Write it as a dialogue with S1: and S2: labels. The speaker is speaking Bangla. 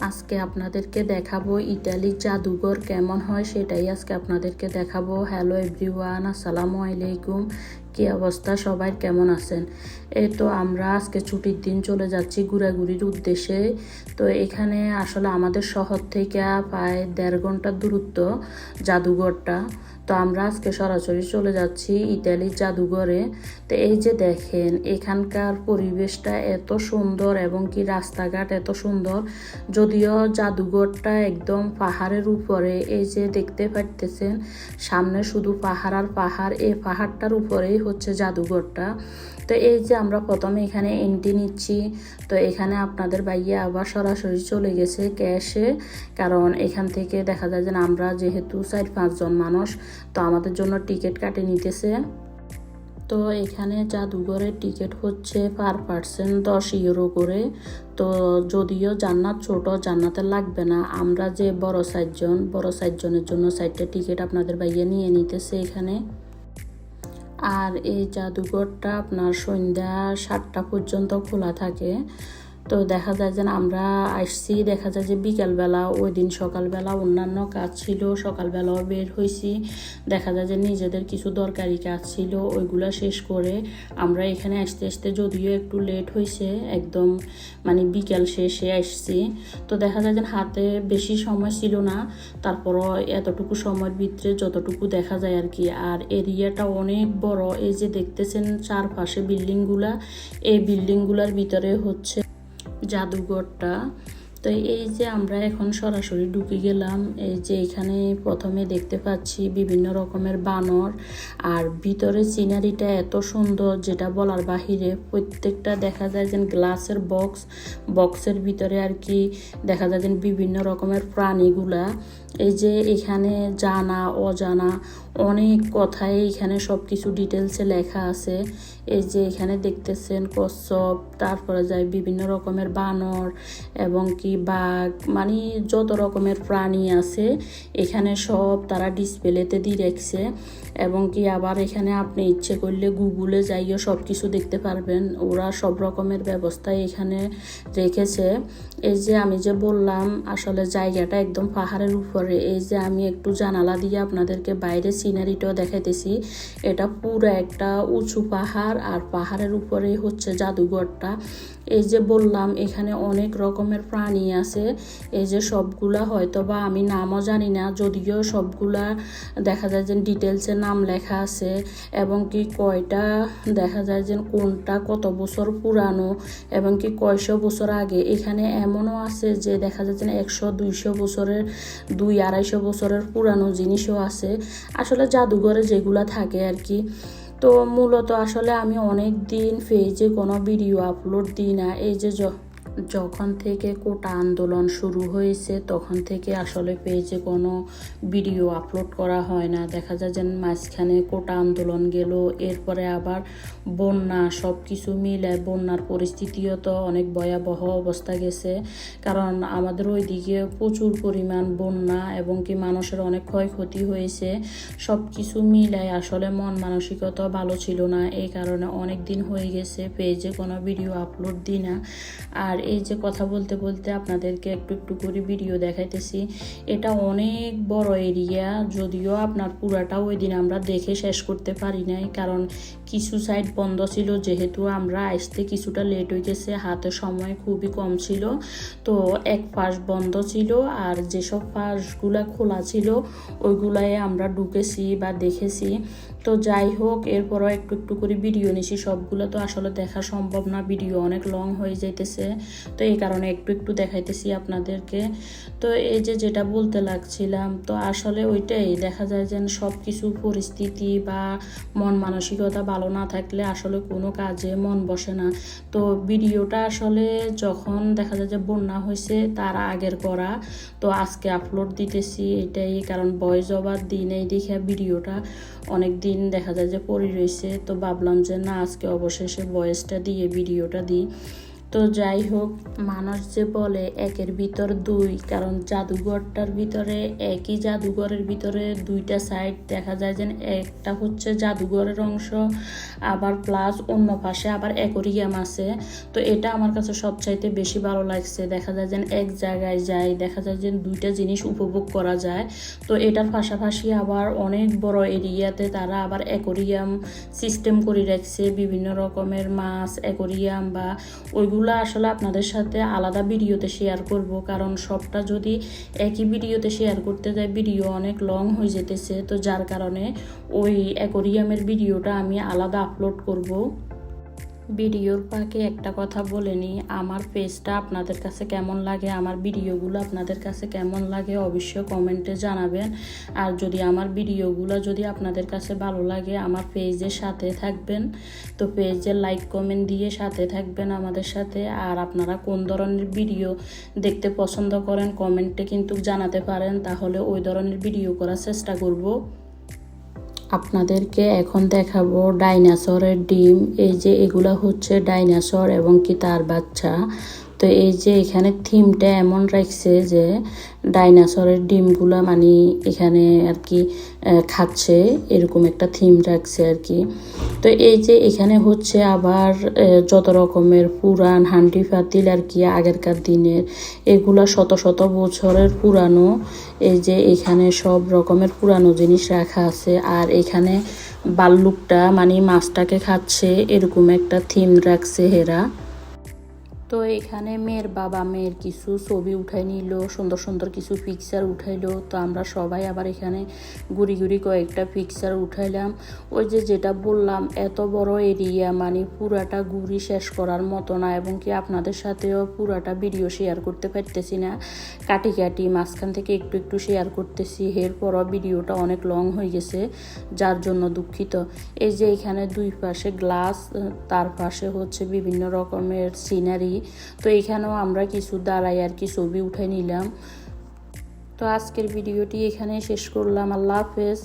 S1: আজকে আপনাদেরকে দেখাবো ইতালির জাদুঘর কেমন হয় সেটাই আজকে আপনাদেরকে দেখাবো। হ্যালো এভরিওয়ান, আসসালামু আলাইকুম। কি অবস্থা সবাই, কেমন আছেন? এই তো আমরা আজকে ছুটির দিন চলে যাচ্ছি ঘোরাঘুরির উদ্দেশ্যে। তো এখানে আসলে আমাদের শহর থেকে প্রায় 1.5 ঘন্টার দূরত্ব জাদুঘরটা। তো আমরা আজকে সরাসরি চলে যাচ্ছি ইতালির জাদুঘরে। তো এই যে দেখেন এখানকার পরিবেশটা এত সুন্দর এবং কি রাস্তাঘাট এত সুন্দর। যদিও জাদুঘরটা একদম পাহাড়ের উপরে, এই যে দেখতে পাচ্ছেন সামনে শুধু পাহাড় আর পাহাড়, এই পাহাড়টার উপরেই হচ্ছে জাদুঘরটা। তো এই যে আমরা প্রথমে এখানে এন্ট্রি নিচ্ছি। তো এখানে আপনাদের ভাইয়া আবার সরাসরি চলে গেছে ক্যাশে, কারণ এখান থেকে দেখা যায় যে আমরা যেহেতু 4-5 জন মানুষ, তো আমাদের জন্য টিকিট কাটে নিতেছে। তো এখানে জাদুঘরের টিকিট হচ্ছে পার পার্সন 10 ইউরো করে। তো যদিও জান্নাত ছোট, জান্নাতে লাগবে না, আমরা যে বড় 4 জনের জন্য 4টা টিকিট আপনাদের ভাইয়া নিয়ে নিতেছে এখানে। আর এই জাদুঘরটা আপনার সন্ধ্যা 7টা পর্যন্ত খোলা থাকে। তো দেখা যায় যে আমরা আসছি, দেখা যায় যে বিকেলবেলা, ওই দিন সকালবেলা অন্যান্য কাজ ছিল, সকালবেলাও বের হয়েছি। দেখা যায় যে নিজেদের কিছু দরকারি কাজ ছিল, ওইগুলো শেষ করে আমরা এখানে আসতে আসতে যদিও একটু লেট হয়েছে, একদম মানে বিকেল শেষে আসছি। তো দেখা যায় যে হাতে বেশি সময় ছিল না, তারপরও এতটুকু সময়ের ভিতরে যতটুকু দেখা যায় আর কি। আর এরিয়াটা অনেক বড়, এই যে দেখতেছেন চারপাশে বিল্ডিংগুলা, এই বিল্ডিংগুলার ভিতরে হচ্ছে জাদুঘরটা। তো এই যে আমরা এখন সরাসরি ঢুকে গেলাম। এই যে এখানে প্রথমে দেখতে পাচ্ছি বিভিন্ন রকমের বানর, আর ভিতরে সিনারিটা এত সুন্দর যেটা বলার বাহিরে। প্রত্যেকটা দেখা যায় যে গ্লাসের বক্সের ভিতরে আর কি দেখা যায় যে বিভিন্ন রকমের প্রাণীগুলা। এই যে এখানে জানা অজানা অনেক কথাই এখানে সব কিছু ডিটেলসে লেখা আছে। এই যে এখানে দেখতেছেন কচ্ছপ, তারপরে যায় বিভিন্ন রকমের বানর এবং কি বাঘ, মানে যত রকমের প্রাণী আছে এখানে সব তারা ডিসপ্লেতে দিয়ে রাখছে। এবং কি আবার এখানে আপনি ইচ্ছে করলে গুগলে যাইও সব কিছু দেখতে পারবেন, ওরা সব রকমের ব্যবস্থা এখানে রেখেছে। এই যে আমি যে বললাম আসলে জায়গাটা একদম পাহাড়ের উপরে, এই যে আমি একটু জানালা দিয়ে আপনাদেরকে বাইরে সিনারিটাও দেখাইতেছি। এটা পুরো একটা উঁচু পাহাড়, আর পাহাড়ের উপরে হচ্ছে জাদুঘরটা। এই যে বললাম এখানে অনেক রকমের প্রাণী আছে, এই যে সবগুলা হয়তো বা আমি নামও জানি না, যদিও সবগুলা দেখা যায় যে ডিটেলসে নাম লেখা আছে এবং কি কয়টা দেখা যায় যে কোনটা কত বছর পুরানো এবং কি কয়শো বছর আগে। এখানে এমনও আছে যে দেখা যায় যে 100-200 বছরের, 200-250 বছরের পুরানো জিনিসও আছে। আসলে জাদুঘরে যেগুলা থাকে আর কি। তো মূলত আসলে আমি অনেক দিন পেজে কোনো ভিডিও আপলোড দিই না। এই যে যখন থেকে কোটা আন্দোলন শুরু হয়েছে তখন থেকে আসলে পেজে কোনো ভিডিও আপলোড করা হয় না। দেখা যায় যে মাঝখানে কোটা আন্দোলন গেল, এরপরে আবার বন্যা, সব কিছু মিলে বন্যার পরিস্থিতিও তো অনেক ভয়াবহ অবস্থা গেছে, কারণ আমাদের ওইদিকে প্রচুর পরিমাণ বন্যা এবং কি মানুষের অনেক ক্ষয়ক্ষতি হয়েছে। সব কিছু মিলায় আসলে মন মানসিকতা ভালো ছিল না, এই কারণে অনেক দিন হয়ে গেছে পেজে কোনো ভিডিও আপলোড দিই না। আর এই যে কথা বলতে বলতে আপনাদেরকে একটু একটু করে ভিডিও দেখাইতেছি। এটা অনেক বড় এরিয়া, যদিও আপনার পুরাটা ওই দিন আমরা দেখে শেষ করতে পারি নাই, কারণ কিছু সাইড বন্ধ ছিল, যেহেতু আমরা আসতে কিছুটা লেট হয়ে গেছে, হাতে সময় খুবই কম ছিল। তো এক পাশ বন্ধ ছিল, আর যেসব পাশগুলা খোলা ছিল ওইগুলাই আমরা ঢুকেছি বা দেখেছি। তো যাই হোক, এরপরও একটু একটু করে ভিডিও নিছি, সবগুলো তো আসলে দেখা সম্ভব না, ভিডিও অনেক লং হয়ে যাইতেছে, তো এই কারণে একটু একটু দেখাইতেছি আপনাদেরকে। তো এই যে যেটা বলতে লাগছিলাম, তো আসলে ওইটাই দেখা যায় যে সব কিছু পরিস্থিতি বা মন মানসিকতা ভালো না থাকলে আসলে কোনো কাজে মন বসে না। তো ভিডিওটা আসলে যখন দেখা যায় যে বন্যা হয়েছে তার আগের করা, তো আজকে আপলোড দিতেছি এটাই, কারণ ভয়েস ওভার দিই নাই দেখে ভিডিওটা অনেক দিন দেখা যায় যে পড়ে রয়েছে। তো ভাবলাম যে না, আজকে অবশেষে ভয়েসটা দিয়ে ভিডিওটা দিই। তো তো যাই হোক, মানুষ যে বলে একের ভিতর দুই, কারণ জাদুঘরটার ভিতরে একই জাদুঘরের ভিতরে দুইটা সাইড দেখা যায়, যে একটা হচ্ছে জাদুঘরের অংশ, আবার প্লাস অন্য পাশে আবার অ্যাকোরিয়াম আছে। তো এটা আমার কাছে সবচাইতে বেশি ভালো লাগছে। দেখা যায় যে এক জায়গায় যাই, দেখা যায় যে দুইটা জিনিস উপভোগ করা যায়। তো এটার পাশাপাশি আবার অনেক বড় এরিয়াতে তারা আবার অ্যাকোরিয়াম সিস্টেম করে রাখছে, বিভিন্ন রকমের মাছ অ্যাকোরিয়াম, বা ওইগুলো আসলে আপনাদের সাথে আলাদা ভিডিওতে শেয়ার করব, কারণ সবটা যদি একই ভিডিওতে শেয়ার করতে যাই ভিডিও অনেক লং হয়ে যেতেছে। তো যার কারণে ওই অ্যাকোরিয়ামের ভিডিওটা আমি আলাদা আপলোড করব। ভিডিওর ফাঁকে একটা কথা বলে নিই, আমার পেজটা আপনাদের কাছে কেমন লাগে, আমার ভিডিওগুলো আপনাদের কাছে কেমন লাগে অবশ্যই কমেন্টে জানাবেন। আর যদি আমার ভিডিওগুলো যদি আপনাদের কাছে ভালো লাগে, আমার পেজের সাথে থাকবেন। তো পেজে লাইক কমেন্ট দিয়ে সাথে থাকবেন আমাদের সাথে। আর আপনারা কোন ধরনের ভিডিও দেখতে পছন্দ করেন কমেন্টে কিন্তু জানাতে পারেন, তাহলে ওই ধরনের ভিডিও করার চেষ্টা করব। আপনাদেরকে এখন দেখাবো ডাইনোসরের ডিম। এই যে এগুলা হচ্ছে ডাইনোসর এবং কি তার বাচ্চা। তো এই যে এখানে থিমটা এমন রাখছে যে ডাইনোসরের ডিমগুলা মানে এখানে আর কি খাচ্ছে, এরকম একটা থিম রাখছে আর কি। তো এই যে এখানে হচ্ছে আবার যত রকমের পুরান হান্ডি পাতিল আর কি, আগেরকার দিনের, এগুলা শত শত বছরের পুরানো। এই যে এখানে সব রকমের পুরানো জিনিস রাখা আছে। আর এখানে বাল্লুকটা মানে মাছটাকে খাচ্ছে, এরকম একটা থিম রাখছে হেরা। তো এখানে মেয়ের বাবা মেয়ের কিছু ছবি উঠাই নিল, সুন্দর সুন্দর কিছু পিকচার উঠাইলো। তো আমরা সবাই আবার এখানে ঘুরি ঘুরি কয়েকটা পিকচার উঠাইলাম। ওই যে যেটা বললাম, এত বড় এরিয়া, মানে পুরাটা ঘুরি শেষ করার মতো না, এবং কি আপনাদের সাথেও পুরাটা ভিডিও শেয়ার করতে পারতেছি না, কাটি কাটি মাঝখান থেকে একটু একটু শেয়ার করতেছি। এরপরও ভিডিওটা অনেক লং হয়ে গেছে, যার জন্য দুঃখিত। এই যে এখানে দুই পাশে গ্লাস, তার পাশে হচ্ছে বিভিন্ন রকমের সিনারি। তো এখানেও আমরা কিছু দাঁড়াই আর কি ছবি উঠে নিলাম। তো আজকের ভিডিওটি এখানে শেষ করলাম। আল্লাহ হাফেজ।